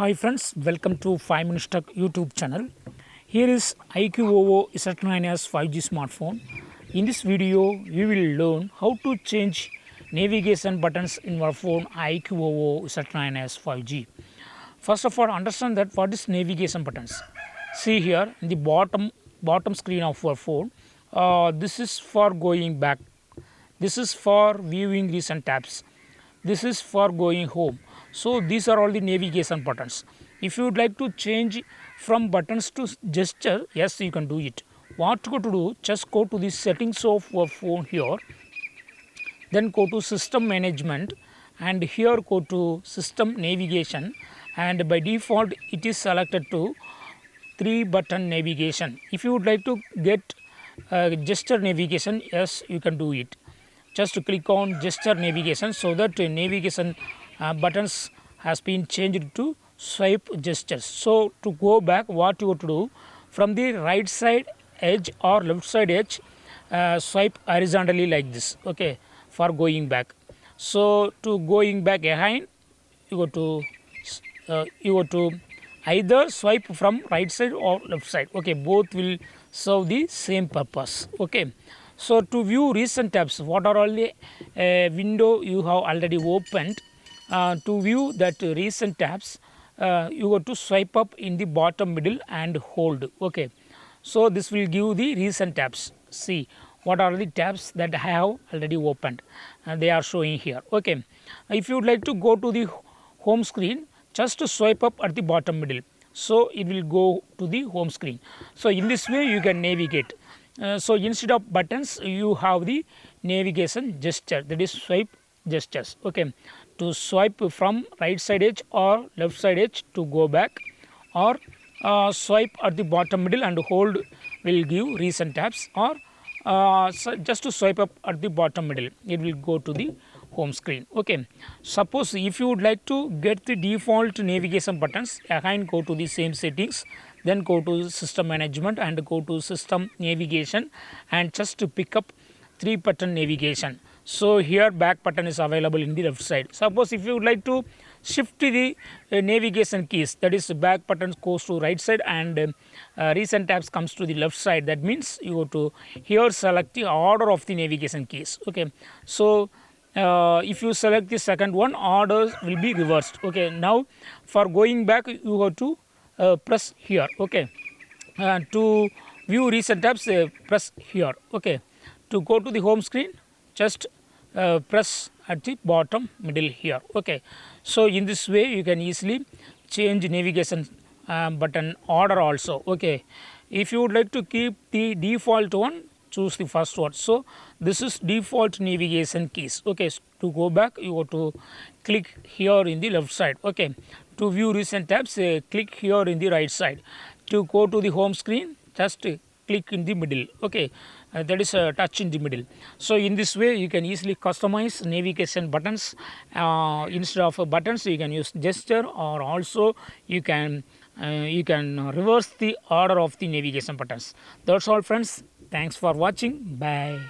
Hi friends, welcome to 5 Minutes Tech YouTube channel. Here is iQOO Z9s 5G smartphone. In this video, we will learn how to change navigation buttons in your phone iQOO Z9s 5G. First of all, understand that what is navigation buttons. See here in the bottom screen of your phone. This is for going back. This is for viewing recent tabs. This is for going home. So these are all the navigation buttons. If you would like to change from buttons to gesture, yes, you can do it. What to do? Just go to the settings of your phone here, then go to system management, and here go to system navigation, and by default it is selected to 3 button navigation. If you would like to get gesture navigation, yes, you can do it. Just to click on gesture navigation, so that navigation buttons has been changed to swipe gestures. So to go back, what you have to do, from the right side edge or left side edge, swipe horizontally like this, okay, for going back. So to going back again, you go to either swipe from right side or left side, okay, both will serve the same purpose, okay. So to view recent tabs, what are all the window you have already opened, to view that recent tabs, you go to swipe up in the bottom middle and hold, okay. So this will give the recent tabs. See what are the tabs that I have already opened, they are showing here, okay. If you would like to go to the home screen, just to swipe up at the bottom middle, so it will go to the home screen. So in this way you can navigate. So instead of buttons, you have the navigation gesture, that is swipe gestures, okay. To swipe from right side edge or left side edge to go back, or swipe at the bottom middle and hold will give recent tabs, or so just to swipe up at the bottom middle, it will go to the home screen, okay. Suppose if you would like to get the default navigation buttons, again go to the same settings, then go to system management and go to system navigation, and just to pick up 3 button navigation. So here back button is available in the left side. Suppose if you would like to shift the navigation keys, that is back button goes to right side and recent tabs comes to the left side, that means you go to here select the order of the navigation keys, okay. So if you select the second one, order will be reversed, okay. Now for going back, you go to press here, okay. To view recent tabs, press here, okay. To go to the home screen, just press at the bottom middle here, okay. So in this way you can easily change navigation button order also, okay. If you would like to keep the default one, choose the first one. So this is default navigation keys, okay. To go back, you go to click here in the left side, okay. To view recent tabs, click here in the right side. To go to the home screen, just click in the middle, okay. That is a touch in the middle. So in this way you can easily customize navigation buttons. Instead of buttons, you can use gesture, or also you can reverse the order of the navigation buttons. That's all friends. Thanks for watching. Bye.